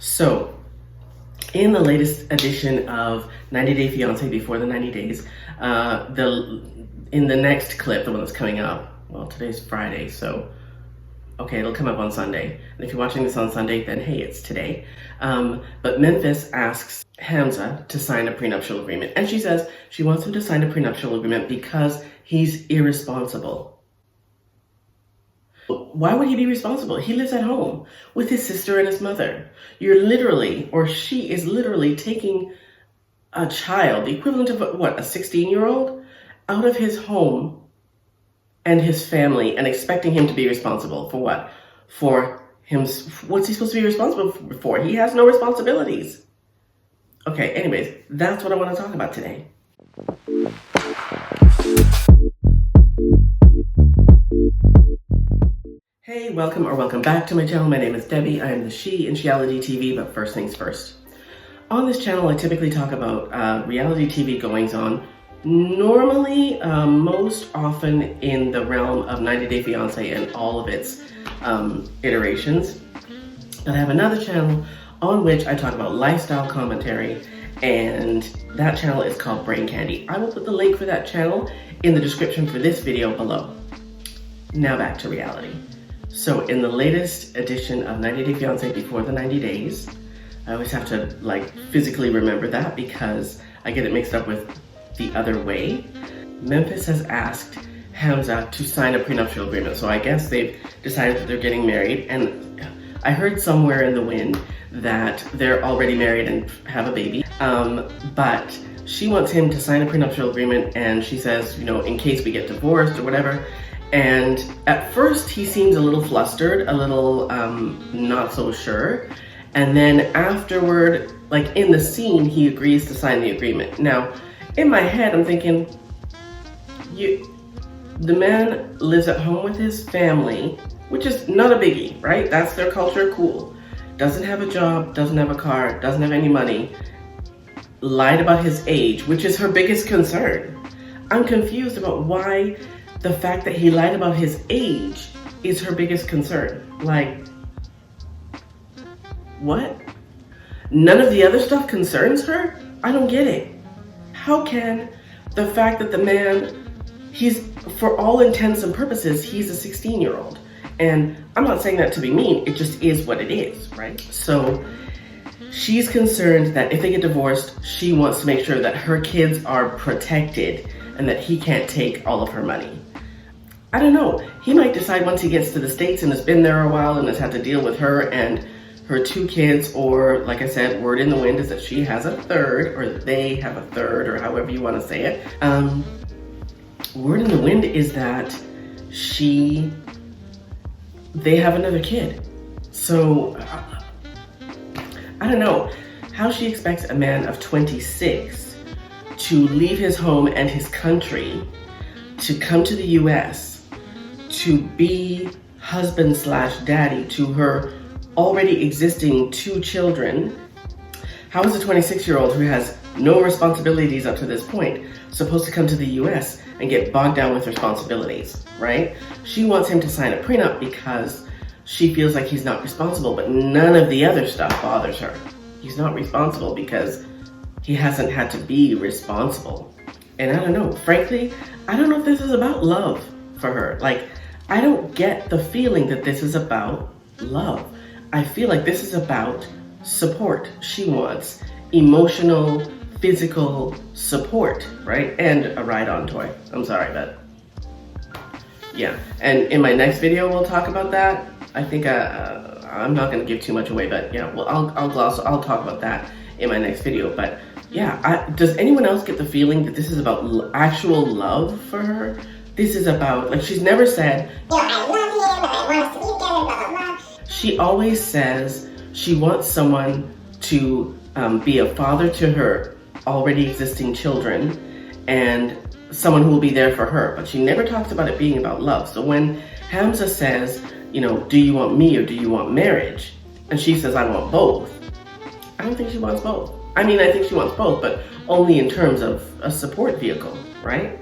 So, in the latest edition of 90 Day Fiance Before the 90 Days, in the next clip, the one that's coming up, well, today's Friday, so okay, it'll come up on Sunday. And if you're watching this on Sunday, then hey, it's today. But Memphis asks Hamza to sign a prenuptial agreement. And she says she wants him to sign a prenuptial agreement because he's irresponsible. Why would he be responsible? He lives at home with his sister and his mother. You're literally, or she is literally taking a child, the equivalent of what, a 16-year-old, out of his home and his family and expecting him to be responsible for what? For him, what's he supposed to be responsible for? He has no responsibilities. Okay, anyways, that's what I want to talk about today. Hey, welcome back to my channel. My name is Debbie. I am the She in Sheality TV, but first things first. On this channel, I typically talk about reality TV goings on, normally most often in the realm of 90 Day Fiance and all of its iterations. But I have another channel on which I talk about lifestyle commentary, and that channel is called Brain Candy. I will put the link for that channel in the description for this video below. Now back to reality. So in the latest edition of 90 Day Fiance Before the 90 Days, I always have to like physically remember that because I get it mixed up with the other way. Memphis has asked Hamza to sign a prenuptial agreement. So I guess they've decided that they're getting married, and I heard somewhere in the wind that they're already married and have a baby. But she wants him to sign a prenuptial agreement, and she says, you know, in case we get divorced or whatever. And at first he seems a little flustered, a little not so sure. And then afterward, like in the scene, he agrees to sign the agreement. Now, in my head, I'm thinking, the man lives at home with his family, which is not a biggie, right? That's their culture, cool. Doesn't have a job, doesn't have a car, doesn't have any money. Lied about his age, which is her biggest concern. I'm confused about why the fact that he lied about his age is her biggest concern. Like, what? None of the other stuff concerns her? I don't get it. How can the fact that the man, he's, for all intents and purposes, he's a 16-year-old. And I'm not saying that to be mean, it just is what it is, right? So she's concerned that if they get divorced, she wants to make sure that her kids are protected and that he can't take all of her money. I don't know, he might decide once he gets to the States and has been there a while and has had to deal with her and her two kids, or like I said, word in the wind is that she has a third, or they have a third, or however you want to say it. Word in the wind is that they have another kid. So, I don't know how she expects a man of 26 to leave his home and his country to come to the US to be husband/daddy to her already existing two children. How is a 26-year-old who has no responsibilities up to this point supposed to come to the US and get bogged down with responsibilities, right? She wants him to sign a prenup because she feels like he's not responsible, but none of the other stuff bothers her. He's not responsible because he hasn't had to be responsible. And I don't know, frankly, I don't know if this is about love for her. Like, I don't get the feeling that this is about love. I feel like this is about support. She wants emotional, physical support, right? And a ride-on toy. I'm sorry, but yeah. And in my next video, we'll talk about that. I think I'm not going to give too much away, but yeah, well, I'll talk about that in my next video. But yeah, does anyone else get the feeling that this is about actual love for her? This is about, like, she's never said, you know, I love him, and I want us to be together, blah, blah, blah. She always says she wants someone to be a father to her already existing children and someone who will be there for her. But she never talks about it being about love. So when Hamza says, you know, do you want me or do you want marriage? And she says, I want both. I don't think she wants both. I mean, I think she wants both, but only in terms of a support vehicle, right?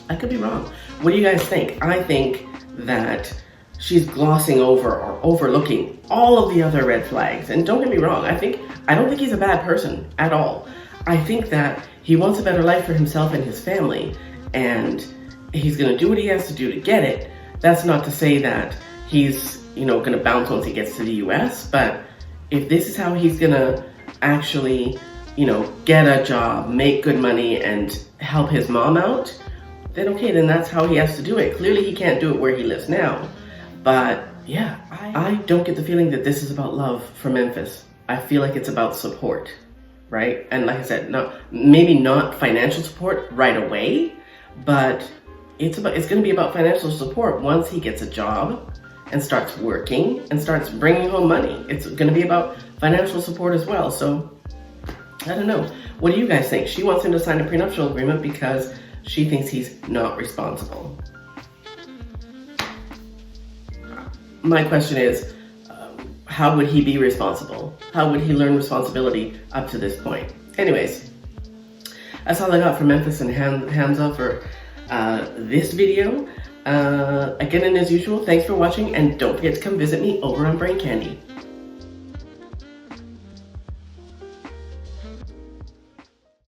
I could be wrong. What do you guys think? I think that she's glossing over or overlooking all of the other red flags. And don't get me wrong, I don't think he's a bad person at all. I think that he wants a better life for himself and his family, and he's gonna do what he has to do to get it. That's not to say that he's, gonna bounce once he gets to the US, but if this is how he's gonna actually, get a job, make good money, and help his mom out, then okay, then that's how he has to do it. Clearly he can't do it where he lives now. But yeah, I don't get the feeling that this is about love for Memphis. I feel like it's about support, right? And like I said, maybe not financial support right away, but it's gonna be about financial support once he gets a job and starts working and starts bringing home money. It's gonna be about financial support as well. So I don't know. What do you guys think? She wants him to sign a prenuptial agreement because she thinks he's not responsible. My question is, how would he be responsible? How would he learn responsibility up to this point? Anyways, that's all I got from Memphis and Hamza for this video. Again, and as usual, thanks for watching, and don't forget to come visit me over on Brain Candy.